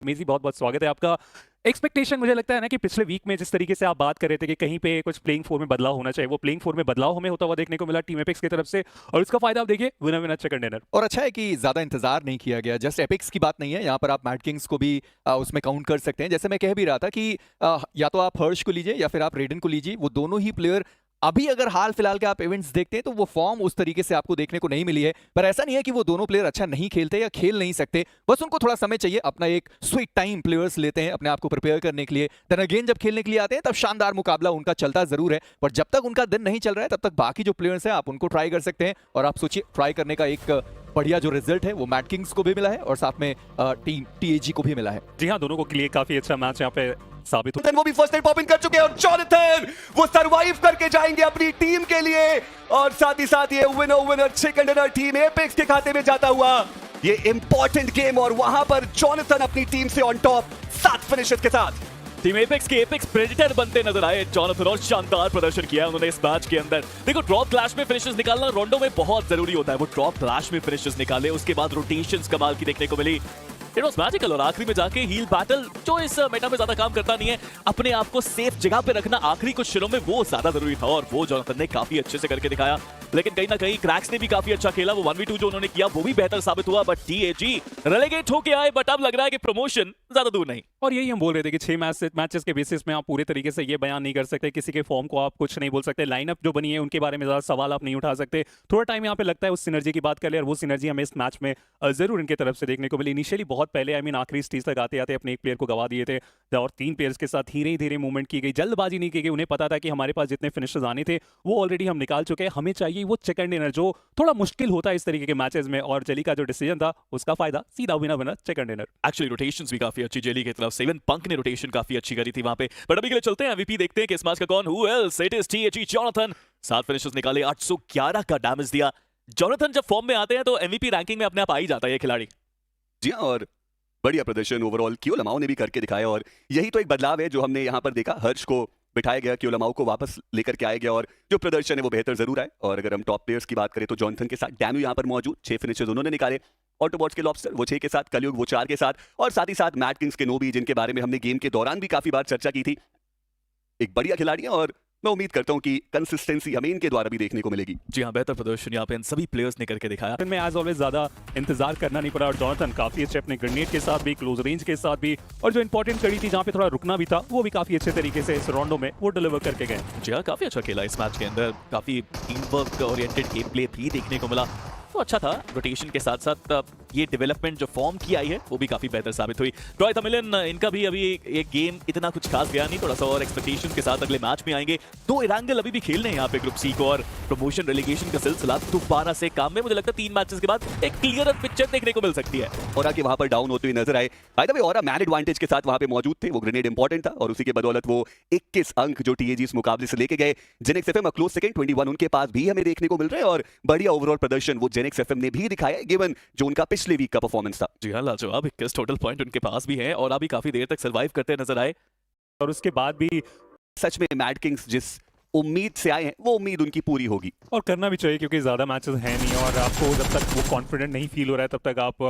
मेजी बहुत बहुत स्वागत है आपका। एक्सपेक्टेशन मुझे लगता है ना कि पिछले वीक में जिस तरीके से आप बात कर रहे थे कि कहीं पे कुछ प्लेइंग फोर में बदलाव होना चाहिए, वो प्लेइंग फोर में बदलाव हमें होता हुआ देखने को मिला टीम एपिक्स की तरफ से, और उसका फायदा आप देखिए विनर विनर चिकन डिनर। और अच्छा है कि ज्यादा इंतजार नहीं किया गया। जस्ट एपिक्स की बात नहीं है, यहाँ पर आप मैड किंग्स को भी उसमें काउंट कर सकते हैं। जैसे मैं कह भी रहा था कि या तो आप हर्ष को लीजिए या फिर आप रेडन को लीजिए, वो दोनों ही प्लेयर अभी अगर हाल फिलहाल के आप इवेंट्स देखते हैं तो वो फॉर्म उस तरीके से आपको देखने को नहीं मिली है। पर ऐसा नहीं है कि वो दोनों प्लेयर अच्छा नहीं खेलते या खेल नहीं सकते, बस उनको थोड़ा समय चाहिए। अपना एक स्वीट टाइम प्लेयर्स लेते हैं अपने आप को प्रिपेयर करने के लिए। देन अगेन जब खेलने के लिए आते हैं तब शानदार मुकाबला उनका चलता जरूर है, पर जब तक उनका दिन नहीं चल रहा है तब तक बाकी जो प्लेयर्स हैं आप उनको ट्राई कर सकते हैं। और आप सोचिए, ट्राई करने का एक बढ़िया जो रिजल्ट है वो मैड किंग्स को भी मिला है और साथ में टीम टीएजी को भी मिला है। जी हाँ, दोनों को लिए काफी अच्छा मैच यहाँ पे साबित हुआ। वो भी फर्स्ट टाइम पॉप इन कर चुके हैं और जॉनथन वो सरवाइव करके जाएंगे अपनी टीम के लिए, और साथ ही साथ ये winner chicken dinner team Epics के खाते में जाता हुआ ये इंपॉर्टेंट गेम, और वहां पर जॉनथन अपनी टीम से ऑन टॉप 7 फिनिशेस के साथ। टीम एपेक्स के एपेक्स प्रेडेटर बनते नजर आए जॉनथन, और शानदार प्रदर्शन किया उन्होंने इस मैच के अंदर। देखो, ड्रॉप क्लैश में फिनिशेस निकालना रोंडो में बहुत जरूरी होता है। वो ड्रॉप क्लैश में फिनिशेस निकाले, उसके बाद रोटेशंस कमाल की देखने को मिली। It was magical. और आखिरी में जाके हील बैटल, जो इस मेटा में ज्यादा काम करता नहीं है, अपने आप को सेफ जगह पे रखना आखिरी कुछ क्षणों में वो ज्यादा जरूरी था, और वो जॉनथन ने काफी अच्छे से करके दिखाया। लेकिन कहीं ना कहीं क्रैक्स ने भी काफी अच्छा खेला। वो 1v2 जो उन्होंने किया वो भी बेहतर साबित हुआ, बट टीएजी रेलेगेट होके आए, बट अब लग रहा है कि प्रमोशन ज्यादा दूर नहीं। और यही हम बोल रहे थे कि 6 मैचेस के बेसिस में आप पूरे तरीके से ये बयान नहीं कर सकते, किसी के फॉर्म को आप कुछ नहीं बोल सकते, लाइनअप जो बनी है उनके बारे में ज्यादा सवाल आप नहीं उठा सकते। थोड़ा टाइम यहाँ पे लगता है उस सिनर्जी की बात कर ले, और वो सिनर्जी हमें इस मैच में जरूर इनकी तरफ से देखने को मिली। इनिशियली बहुत पहले आखिरी स्टेज तक आते आते अपने एक प्लेयर को गवा दिए थे, और 3 प्लेयर्स के साथ धीरे धीरे मूवमेंट की गई, जल्दबाजी नहीं की गई। उन्हें पता था कि हमारे पास जितने फिनिशर्स आने थे वो ऑलरेडी हम निकाल चुके हैं, हमें चाहिए वो चिकन डिनर, जो थोड़ा मुश्किल होता है इस तरीके के मैचेस में। और जेली का जो डिसीजन था उसका फायदा सीधा winner chicken dinner. Actually rotations भी काफी अच्छी जेली की तरफ से, इवन पंक ने रोटेशन काफी अच्छी करी थी वहां पे। बट अभी के लिए चलते हैं एमवीपी, देखते हैं कि इस मैच का कौन। Who else, it is TAG Jonathan. 7 finishes निकाले, 811 का डैमेज दिया। जॉनथन जब फॉर्म में आते हैं तो एमवीपी रैंकिंग में अपने आप आ ही जाता है ये खिलाड़ी। जी हाँ, और बढ़िया प्रदर्शन ओवरऑल क्योलमाओ ने भी करके दिखाया, और यही तो एक बदलाव है जो हमने यहाँ पर देखा। हर्ष को बिठाया गया, क्योलमाओ को वापस लेकर के आया गया, और जो प्रदर्शन है वो बेहतर जरूर है। और अगर हम टॉप प्लेयर्स की बात करें तो जॉनथन के साथ डैम्यू यहाँ पर मौजूद, 6 फिनिशेस उन्होंने निकाले। ऑटोबॉट्स के लॉबस्टर वो 6 के साथ, कलयुग वो 4 के साथ, और साथ ही साथ मैड किंग्स के नोबी, जिनके बारे में हमने गेम के दौरान भी काफी बार चर्चा की थी। एक बढ़िया खिलाड़ी है, और मैं उम्मीद करता हूं कि कंसिस्टेंसी हमें इनके द्वारा भी देखने को मिलेगी। जी हाँ, बेहतर प्रदर्शन यहाँ पे इन सभी प्लेयर्स ने करके दिखाया। में एज ऑलवेज ज्यादा इंतजार करना नहीं पड़ा, और जॉनथन काफी अच्छे अपने ग्रेनेड के साथ भी, क्लोज रेंज के साथ भी, और जो इंपॉर्टेंट कड़ी थी जहाँ पे थोड़ा रुकना भी था वो भी काफी अच्छे तरीके से इस राउंडो में वो डिलीवर करके गए। जी हाँ, काफी अच्छा खेला इस मैच के अंदर, काफी team work oriented game play भी देखने को मिला, तो अच्छा था। रोटेशन के साथ साथ ये डेवलपमेंट जो फॉर्म की आई है वो भी काफी बेहतर साबित हुई। ट्रॉय तमिलन, इनका भी अभी एक गेम इतना कुछ खास गया नहीं, थोड़ा सा और एक्सपेक्टेशंस के साथ अगले मैच में आएंगे। 2 इरांगल अभी भी खेलने हैं यहाँ पे ग्रुप सी को, और प्रमोशन रेलीगेशन का सिलसिला दोबारा से काम में। मुझे लगता है 3 मैचेस के बाद एक क्लियर पिक्चर देखने को मिल सकती है। और आगे वहां पर डाउन होते हुए नजर आए। बाय द वे, और मैन एडवांटेज के साथ वहां पे मौजूद थे, वो ग्रेनेड इंपॉर्टेंट था, और उसी के बदौलत वो 21 अंक जो टीएजी इस मुकाबले से लेके गए। जेनेक्स एफएम क्लोज सेकंड 21 उनके पास भी हमें देखने को मिल रहा है, और बढ़िया ओवरऑल प्रदर्शन वो जेनेक्स एफएम ने भी दिखाया, गिवन जो उनका पिछले वीक का परफॉर्मेंस था। जी हाँ, लाजवाब 21 टोटल पॉइंट उनके पास भी है, और अभी काफी देर तक सर्वाइव करते नजर आए। और उसके बाद भी सच में मैड किंग्स जिस उम्मीद से आए हैं वो उम्मीद उनकी पूरी होगी, और करना भी चाहिए, क्योंकि ज्यादा मैचेस हैं नहीं, और आपको जब तक वो कॉन्फिडेंट नहीं फील हो रहा है तब तक आप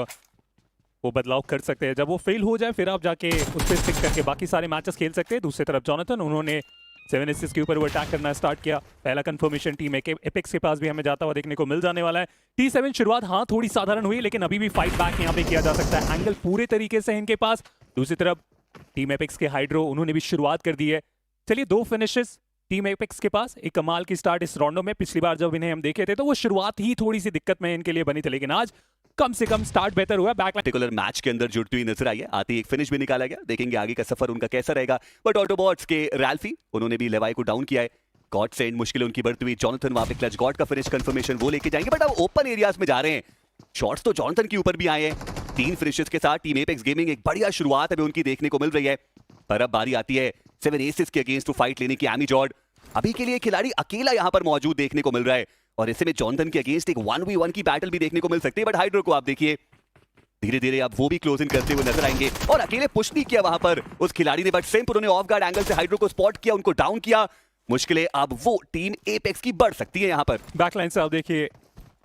वो बदलाव कर सकते हैं। जब वो फेल हो जाए फिर आप जाके उस पर स्टिक करके बाकी सारे मैचेस खेल सकते हैं। दूसरी तरफ जॉनथन, उन्होंने 7 एसिस्ट के ऊपर वो अटैक करना स्टार्ट किया। पहला कंफर्मेशन टीम एपिक्स के पास भी हमें जाता हुआ देखने को मिल जाने वाला है। T7 शुरुआत हाँ थोड़ी साधारण हुई, लेकिन अभी भी फाइट बैक यहाँ पे किया जा सकता है। एंगल पूरे तरीके से इनके पास। दूसरी तरफ टीम एपिक्स के हाइड्रो, उन्होंने भी शुरुआत कर दी है। चलिए, 2 फिनिशेस टीम एपिक्स के पास। एक कमाल की स्टार्ट इस राउंडो में। पिछली बार जब इन्हें हम देखे थे तो वो शुरुआत ही थोड़ी सी दिक्कत में इनके लिए बनी थी, लेकिन आज कम से कम स्टार्ट बेहतर हुआ। बैक पर्टिकुलर मैच के अंदर जुड़ती हुई नजर आई है, आते ही एक फिनिश भी निकाला गया। देखेंगे आगे का सफर उनका कैसा रहेगा। बट ऑटोबॉट्स के रैल्फी, उन्होंने भी लेवाई को डाउन किया है। गॉड से एंड मुश्किल उनकी बढ़ती हुई। जॉनथन वहां पे क्लच गॉड का फिनिश कंफर्मेशन वो लेके जाएंगे, बट अब ओपन एरियाज में जा रहे हैं। शॉट्स तो जॉनथन के ऊपर भी आए हैं। 3 फिनिशेस के साथ टीम एपेक्स गेमिंग एक बढ़िया शुरुआत अभी उनकी देखने को मिल रही है। पर अब बारी आती है 7 एसेस के अगेंस्ट टू फाइट लेने की। एमी जॉर्ड अभी के लिए खिलाड़ी अकेला यहां पर मौजूद देखने को मिल रहा है। और ऐसे में जॉनथन के अगेंस्ट एक 1v1 की बैटल भी देखने को मिल सकती है, बट हाइड्रो को आप देखिए धीरे धीरे अब वो भी क्लोज इन करते हुए नजर आएंगे और अकेले पुश नहीं किया वहां पर उस खिलाड़ी ने, बट सिंप उन्होंने ऑफ गार्ड एंगल से हाइड्रो को स्पॉट किया, उनको डाउन किया। मुश्किलें अब वो टीम एपेक्स की बढ़ सकती है यहाँ पर। बैकलाइन से आप देखिए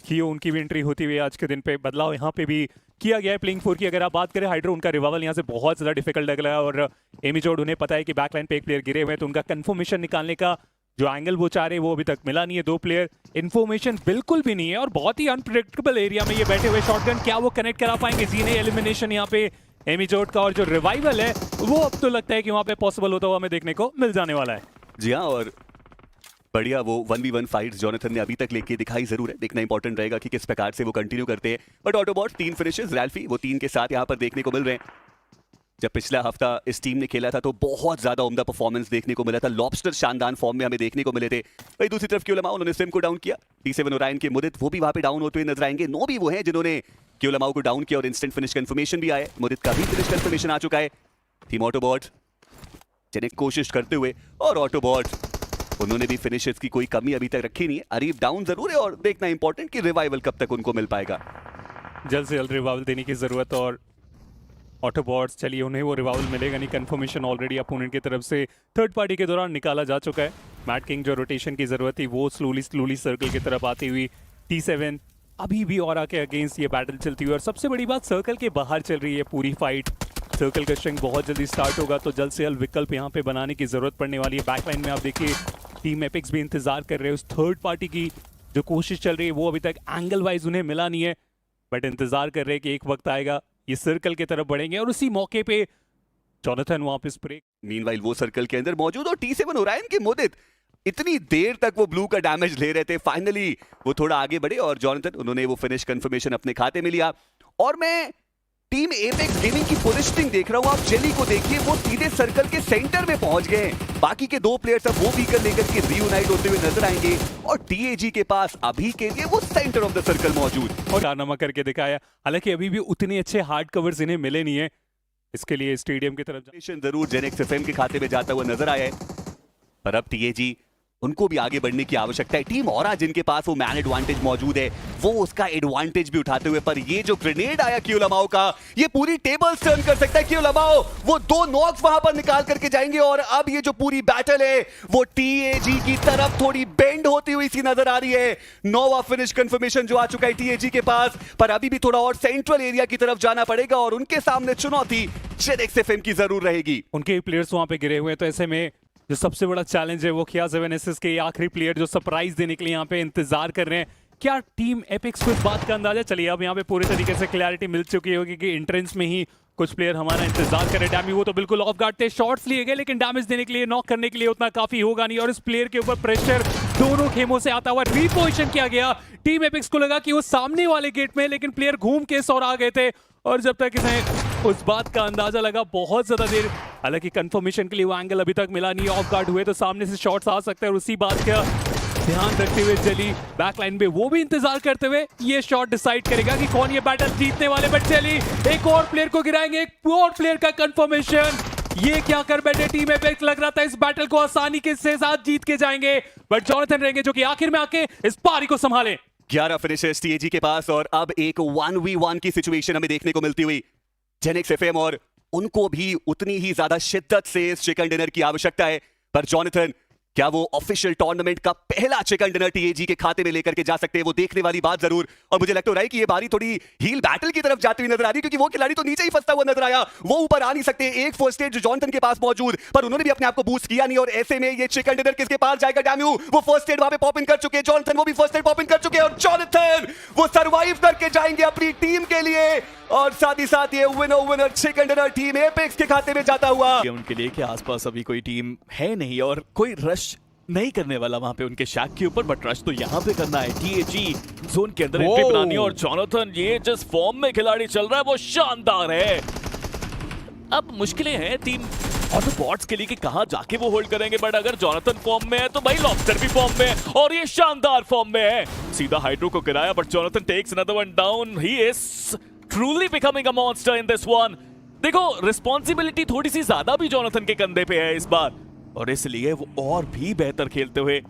कियो उनकी भी एंट्री होती हुई आज के दिन पे बदलाव यहाँ पे भी किया गया है प्लेइंग 4 की। अगर आप बात करें हाइड्रो, उनका रिवाइवल यहाँ से बहुत ज्यादा डिफिकल्ट लग रहा है और एमिजोड उन्हें पता है कि बैकलाइन पे एक प्लेयर गिरे हुए हैं, तो उनका कंफर्मेशन निकालने का जो एंगल वो चाह रहे हैं वो अभी तक मिला नहीं है। 2 प्लेयर इन्फॉर्मेशन बिल्कुल भी नहीं है और बहुत ही अनप्रेडिक्टेबल एरिया में ये बैठे हुए शॉटगन क्या वो कनेक्ट करा पाएंगे? जी नहीं, एलिमिनेशन यहाँ पे एमिजोड का और जो रिवाइवल है वो अब तो लगता है कि वहां पे पॉसिबल होता हुआ हमें देखने को मिल जाने वाला है। जी हाँ, और बढ़िया वो 1v1 फाइट्स जॉनथन ने अभी तक लेके दिखाई जरूर है। देखना इंपॉर्टेंट रहेगा कि किस प्रकार से वो कंटिन्यू करते हैं। बट ऑटोबॉट 3 फिनिशेस, रैल्फी वो 3 के साथ यहाँ पर देखने को मिल रहे हैं। जब पिछला हफ्ता इस टीम ने खेला था तो बहुत ज्यादा उम्दा परफॉर्मेंस देखने को मिला था। लॉबस्टर शानदार फॉर्म में हमें देखने को मिले थे। वही दूसरी तरफ क्योलमाओ, उन्होंने सिम को डाउन किया। T7 ओरायन के मुदित वो भी वहां पे डाउन होते हुए नजर आएंगे। नो भी वो हैं जिन्होंने क्योलमाओ को डाउन किया और इंस्टेंट फिनिश कंफर्मेशन भी आया। मुदित का भी फिनिश कंफर्मेशन आ चुका है। टीम ऑटोबॉट जिन्हें कोशिश करते हुए और ऑटोबॉट उन्होंने भी फिनिशेस की कोई कमी अभी तक रखी नहीं है। अरीफ डाउन जरूर है और देखना इंपॉर्टेंट कि रिवाइवल कब तक उनको मिल पाएगा। जल्द से जल्द रिवाइवल देने की जरूरत और ऑटोबॉट्स, चलिए उन्हें वो रिवाइवल मिलेगा नहीं। कंफर्मेशन ऑलरेडी अपोनेंट की तरफ से थर्ड पार्टी के दौरान निकाला जा चुका है। मैट किंग जो रोटेशन की जरूरत थी वो स्लोली सर्कल की तरफ आती हुई। T7 अभी भी और आके अगेंस्ट ये बैटल चलती हुई और सबसे बड़ी बात सर्कल के बाहर चल रही है पूरी फाइट। सर्कल का स्ट्रिंग बहुत जल्दी स्टार्ट होगा तो जल्द से जल्द विकल्प यहाँ पे बनाने की जरूरत पड़ने वाली है। बैकलाइन में आप देखिए टीम एपिक्स भी इंतजार कर रहे हैं उस थर्ड पार्टी की जो कोशिश चल रही है, वो अभी तक एंगल वाइज उन्हें मिला नहीं है, बट इंतजार कर रहे हैं कि एक वक्त आएगा ये सर्कल की तरफ बढ़ेंगे और उसी मौके पे जॉनथन वापस ब्रेक। मीनवाइल वो सर्कल के अंदर मौजूद और T7 ओरायन के मुदित इतनी देर तक वो ब्लू का डैमेज ले रहे थे, फाइनली वो थोड़ा आगे बढ़े और जॉनथन उन्होंने वो फिनिश कंफर्मेशन अपने खाते में लिया। और मैं टीम एपेक्स गेमिंग की पोजीशनिंग देख रहा हूं, आप जेली को देखिए वो सीधे सर्कल के सेंटर में पहुंच गए। बाकी के 2 प्लेयर्स अब वो व्हीकल लेकर के रीयूनाइट होते हुए नजर आएंगे और TAG के पास अभी के लिए वो सेंटर ऑफ द सर्कल मौजूद और कारनामा करके दिखाया। हालांकि अभी भी उतने अच्छे हार्ड कवर्स इन्हें मिले नहीं है, इसके लिए स्टेडियम की तरफ जरूर जेनेक्स एफएम के खाते में जाता हुआ नजर आया है, पर अब TAG उनको भी आगे बढ़ने की आवश्यकता है। टीम औरा जिनके पास वो मैन एडवांटेज मौजूद है वो उसका एडवांटेज भी उठाते हुए, पर ये जो ग्रेनेड आया क्योलमाओ का ये पूरी टेबल टर्न कर सकता है। क्योलमाओ वो 2 नॉक्स वहां पर निकाल करके जाएंगे और अब ये जो पूरी बैटल है वो TAG की तरफ थोड़ी बेंड होती हुई सी नजर आ रही है। नोवा फिनिश कंफर्मेशन जो आ चुका है TAG के पास, पर अभी भी थोड़ा और सेंट्रल एरिया की तरफ जाना पड़ेगा और उनके सामने चुनौती जेनेक्स एफएम की जरूर रहेगी। उनके प्लेयर्स वहां पे गिरे हुए हैं, तो ऐसे में जो सबसे बड़ा चैलेंज है वो किया 7SS के आखिरी प्लेयर जो सरप्राइज देने के लिए यहाँ पे इंतजार कर रहे हैं। क्या टीम एपिक्स को इस बात का अंदाजा? चलिए अब यहाँ पे पूरी तरीके से क्लैरिटी मिल चुकी होगी कि एंट्रेंस में ही कुछ प्लेयर हमारा इंतजार कर रहे हैं। डैमी वो तो बिल्कुल ऑफ गार्ड थे, शॉट्स लिए गए लेकिन डैमेज देने के लिए, नॉक करने के लिए उतना काफी होगा नहीं और इस प्लेयर के ऊपर प्रेशर दोनों खेमों से आता हुआ रीपोजिशन किया गया। टीम एपिक्स को लगा कि वो सामने वाले गेट में, लेकिन प्लेयर घूम के सौर आ गए थे और जब तक इन्हें उस बात का अंदाजा लगा बहुत ज्यादा देर, हालांकि कंफर्मेशन के लिए वो एंगल अभी तक मिला नहीं। ऑफ गार्ड हुए तो सामने से शॉट्स आ सकते हैं और उसी बात का ध्यान रखते हुए जेली बैकलाइन पे वो भी इंतजार करते हुए ये शॉट डिसाइड करेगा कि कौन ये बैटल जीतने वाले। बट जेली एक और प्लेयर को गिराएंगे, एक और प्लेयर का कंफर्मेशन। ये क्या कर बैठे टीम एपेक्स, लग रहा था इस बैटल को आसानी के साथ जीत के जाएंगे, बट जॉनथन रहेंगे जो कि आखिर में आके इस पारी को संभाले। 11 फिनिशर्स TAG के पास और अब एक 1v1 की सिचुएशन हमें देखने को मिलती हुई जेनेक्स एफएम, और उनको भी उतनी ही ज्यादा शिद्दत से इस चिकन डिनर की आवश्यकता है। पर जॉनथन क्या वो ऑफिशियल टूर्नामेंट का पहला चिकन डिनर TAG के खाते में लेकर के जा सकते हैं? वो देखने वाली बात जरूर। और मुझे लगता है कि ये बारी थोड़ी हील बैटल की तरफ जाती हुई नजर आ रही है, क्योंकि वो खिलाड़ी तो नीचे ही फंसता हुआ नजर आया, वो ऊपर आ नहीं सकते। एक फर्स्ट एड जो जॉनथन के पास मौजूद, पर उन्होंने भी अपने आप को बूस्ट किया नहीं और ऐसे में ये चिकन डिनर किसके पास जाएगा? डैम्यू वो फर्स्ट एड वहां पे पॉप इन कर चुके हैं, जॉनथन वो भी फर्स्ट एड पॉप इन कर चुके हैं और जॉनथन वो सर्वाइव करके जाएंगे अपनी टीम के लिए और साथ ही साथ ये winner chicken dinner team apex के खाते में जाता हुआ। उनके लिए कि आसपास अभी कोई टीम है नहीं और कोई रश नहीं करने वाला वहां पे उनके शैक के ऊपर, बट रश तो यहाँ पे करना है। TAG जोन के अंदर एंट्री बनानी है और जॉनथन ये जिस फॉर्म में खिलाड़ी चल रहा है वो शानदार है। अब मुश्किलें हैं टीम ऑटोबॉट्स के लिए कि कहां जाके वो होल्ड करेंगे, बट अगर जॉनथन फॉर्म में है तो भाई लॉबस्टर भी फॉर्म में है और ये शानदार फॉर्म में है। सीधा हाइड्रो को गिराया but Jonathan takes another one down. He is truly becoming a monster in this one. देखो रिस्पॉन्सिबिलिटी थोड़ी सी ज्यादा भी जॉनथन के कंधे पे है इस बार और इसलिए वो और भी बेहतर खेलते हुए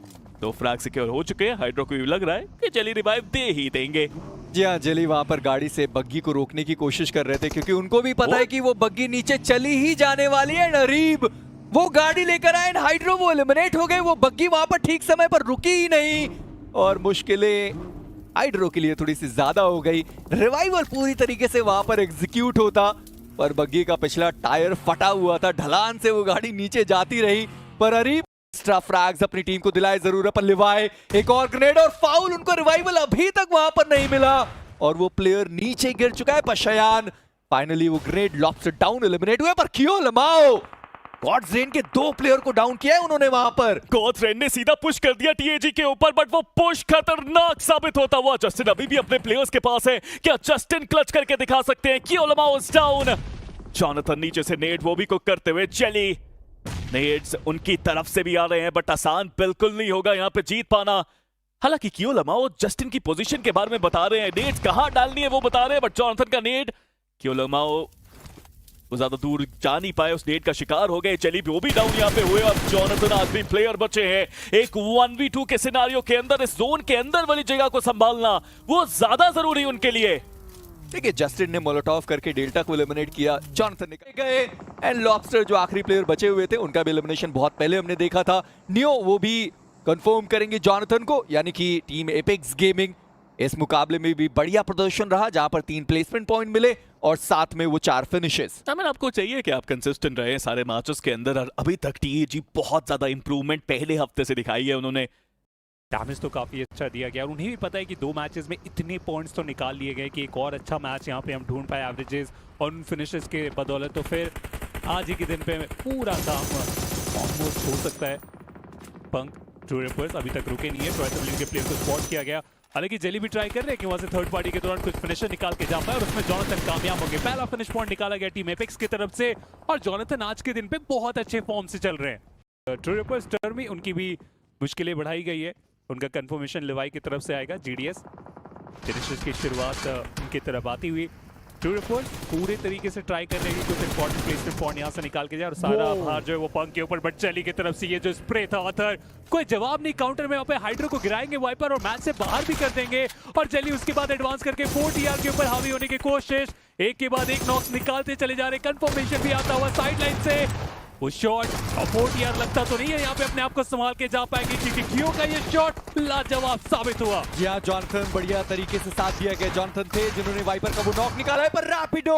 तो फ्रैग सिक्योर हो चुके हैं। हाइड्रो को भी लग रहा है कि जेली रिवाइव दे ही देंगे। जी हाँ, जेली वहां पर गाड़ी से बग्गी को रोकने की कोशिश कर रहे थे क्योंकि उनको भी पता है कि वो बग्गी नीचे चली ही जाने वाली है। अरीब वो गाड़ी लेकर आए, हाइड्रो वो एलिमिनेट हो गए, वो बग्गी वहां पर ठीक समय पर रुकी ही नहीं और मुश्किलें हाइड्रो के लिए थोड़ी सी ज्यादा हो गई। रिवाइवल पूरी तरीके से वहां पर एग्जीक्यूट होता पर बग्गी का पिछला टायर फटा हुआ था, ढलान से वो गाड़ी नीचे जाती रही। पर अरीब एक्स्ट्रा फ्रैग्स अपनी टीम को दिलाए जरूर, पर लिवाए एक और ग्रेनेड और फाउल, उनको रिवाइवल अभी तक वहां पर नहीं मिला और वो प्लेयर नीचे गिर चुका है। पशयान फाइनली वो ग्रेनेड लॉब्स्टर डाउन एलिमिनेट हुए, पर कियो लमाओ गॉड्सरेन के 2 प्लेयर को डाउन किया है उन्होंने वहां पर। गॉड्सरेन ने सीधा पुश कर दिया टीएजी के ऊपर, बट वो पुश खतरनाक साबित होता हुआ। जस्टिन अभी भी अपने प्लेयर्स के पास है, क्या जस्टिन क्लच करके दिखा सकते हैं? कियो लमाओ इज डाउन। जॉनथन नीचे से नेड वो भी कुक करते हुए, जेली नेड्स उनकी तरफ से भी आ रहे हैं, बट आसान बिल्कुल नहीं होगा यहाँ पे जीत पाना। हालांकि कियो लमाओ जस्टिन की पोजीशन के बारे में बता रहे हैं, नेड्स कहां डालनी है वो बता रहे हैं, बट जॉनथन का नेड, कियो लमाओ वो ज्यादा दूर जा नहीं पाए, उस नेड का शिकार हो गए। चली वो भी डाउन यहाँ पे हुए और जॉनथन आज भी प्लेयर बचे हैं। एक 1v2 के सिनारियो के अंदर इस जोन के अंदर वाली जगह को संभालना वो ज्यादा जरूरी उनके लिए। देखिए जस्टिन ने मोलोटॉव करके डेल्टा को एलिमिनेट किया, जॉनथन निकल गए एंड लॉब्स्टर जो आखिरी प्लेयर बचे हुए थे उनका भी एलिमिनेशन बहुत पहले हमने देखा था। नियो वो भी कंफर्म करेंगे जॉनथन को, यानी कि टीम एपेक्स गेमिंग इस मुकाबले में भी बढ़िया प्रदर्शन रहा जहां पर 3 प्लेसमेंट पॉइंट मिले और साथ में वो 4 फिनिशेस। आपको चाहिए कि आप कंसिस्टेंट रहे सारे मैचेस के अंदर, और अभी तक टीएजी बहुत ज्यादा इंप्रूवमेंट पहले हफ्ते से दिखाई है उन्होंने। डैमेज तो काफी अच्छा दिया गया और उन्हें भी पता है कि 2 मैचेस में इतने पॉइंट्स तो निकाल लिए गए कि एक और अच्छा मैच यहाँ पे हम ढूंढ पाए एवरेजेस और उन फिनिशेस के बदौलत। तो फिर आज ही के दिन पे पूरा काम ऑलमोस्ट हो सकता है। पंक ट्रू रिपर्स अभी तक रुके नहीं है, ट्राइटलिन के प्लेयर को स्पॉट किया गया। हालांकि जेली भी ट्राई कर रहे हैं कि वहां से थर्ड पार्टी के दौरान कुछ फिनिशर निकाल के जा पाए और उसमें जॉनथन कामयाब हो गए। पहला फिनिश पॉइंट निकाला गया टीम एपेक्स की तरफ से और जॉनथन आज के दिन पे बहुत अच्छे फॉर्म से चल रहे हैं। ट्रू रिपर्स टर्म में उनकी भी मुश्किलें बढ़ाई गई है, उनका कंफर्मेशन लिवाई की तरफ से आएगा। जीडीएस फिनिशेस की शुरुआत उनकी तरफ आती हुई। ट्रू रिपोर्ट पूरे तरीके से ट्राई कर रही है कुछ इंपॉर्टेंट प्लेसमेंट पॉइंट यहाँ से निकाल के जाए और सारा आभार जो है वो पंक के ऊपर, बट जेली की तरफ से ये जो स्प्रे था आथर कोई जवाब नहीं। काउंटर में वहाँ पे हाइड्रो को गिराएंगे वाइपर और मैच से बाहर भी कर देंगे और जेली उसके बाद एडवांस करके 4TR के ऊपर हावी होने की कोशिश, एक के बाद एक नॉक्स निकालते चले जा रहे। कंफर्मेशन भी आता हुआ साइड लाइन से, वो शॉट और 4TR लगता तो नहीं है यहाँ पे अपने आप को संभाल के जा पाएंगे क्योंकि कियो का ये शॉट लाजवाब साबित हुआ। जी हाँ, जॉनथन बढ़िया तरीके से साथ दिया गया। जॉनथन थे जिन्होंने वाइपर का वो नॉक निकाला है, पर रैपिडो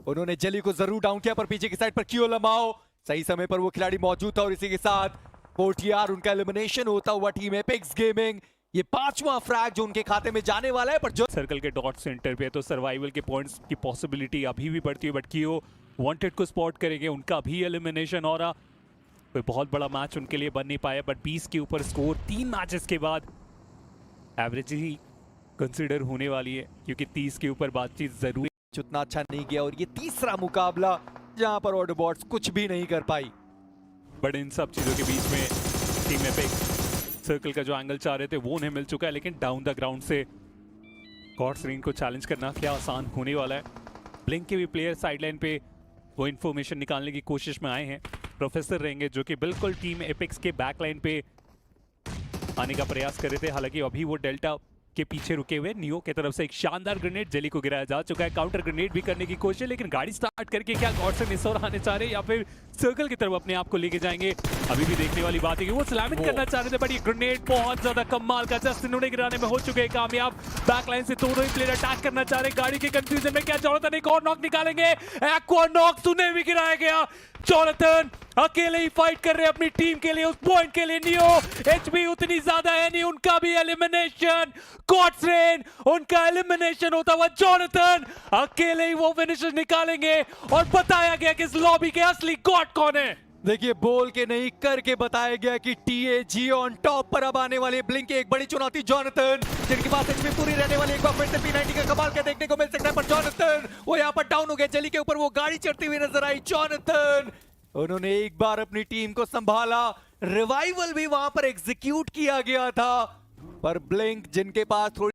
उन्होंने जेली को जरूर डाउन किया, पर पीछे की साइड पर कियो लमाओ सही समय पर वो खिलाड़ी मौजूद था और इसी के साथ 4TR उनका एलिमिनेशन होता हुआ टीम एपेक्स गेमिंग ये 5वां फ्रैग जो उनके खाते में जाने वाला है। पर जो सर्कल के डॉट सेंटर पे तो सर्वाइवल के पॉइंट्स की पॉसिबिलिटी अभी भी बढ़ती है, बट कियो वांटेड को स्पॉट करेंगे, उनका भी एलिमिनेशन हो रहा। कोई बहुत बड़ा मैच उनके लिए बन नहीं पाया, बट 20 के ऊपर स्कोर 3 मैचेस के बाद एवरेज ही कंसीडर होने वाली है क्योंकि 30 के ऊपर बातचीत जरूरी। उतना अच्छा नहीं गया और ये तीसरा मुकाबला जहां पर ऑडरबॉट्स कुछ भी नहीं कर पाई। बट इन सब चीजों के बीच में टीम एपेक्स सर्कल का जो एंगल चाह रहे थे वो उन्हें मिल चुका है, लेकिन डाउन द ग्राउंड से गॉड्सरेन को चैलेंज करना क्या आसान होने वाला है। ब्लिंक के भी प्लेयर साइडलाइन पे वो इन्फॉर्मेशन निकालने की कोशिश में आए हैं। प्रोफेसर रहेंगे जो कि बिल्कुल टीम एपेक्स के बैकलाइन पे आने का प्रयास कर रहे थे, हालांकि अभी वो डेल्टा के पीछे रुके हुए। नियो की तरफ से एक शानदार ग्रेनेड जेली को गिराया जा चुका है, काउंटर ग्रेनेड भी करने की कोशिश, लेकिन गाड़ी स्टार्ट करके क्या गॉडसन इस ओर आने चाह रहे या फिर सर्कल की तरफ अपने आप को लेके जाएंगे, अभी भी देखने वाली बात है कि वो स्लैमिंग करना चाह रहे थे, बट ये ग्रेनेड बहुत ज्यादा कमाल का जस्टिन उन्हें गिराने में हो चुके हैं कामयाब। बैकलाइन से दोनों ही प्लेयर अटैक करना चाह रहे, गाड़ी के कंफ्यूजन में क्या जॉनथन एक और नॉक निकालेंगे, एक्वा नॉक उन्हें भी गिराया गया। जॉनथन अकेले ही फाइट कर रहे हैं अपनी टीम के लिए, उस पॉइंट के लिए। नियो एचपी उतनी ज्यादा है नहीं, उनका भी एलिमिनेशन। गॉड्सरेन उनका एलिमिनेशन होता हुआ, जॉनथन अकेले ही वो फिनिशेस निकालेंगे और बताया गया कि इस लॉबी के असली गॉड कौन है। देखिए बोल के नहीं करके बताया गया कि टीएजी ऑन टॉप पर अब आने वाले। ब्लिंक की एक बड़ी चुनौती जॉनथन, जिनके पास एचपी पूरी रहने वाली, एक बार फिर से P90 का कमाल क्या देखने को मिल सकता है, पर जॉनथन वो यहाँ पर डाउन हो गए। जेली के ऊपर वो गाड़ी चढ़ती हुई नजर आई। जॉनथन उन्होंने एक बार अपनी टीम को संभाला, रिवाइवल भी वहां पर एग्जीक्यूट किया गया था, पर ब्लिंक जिनके पास थोड़ी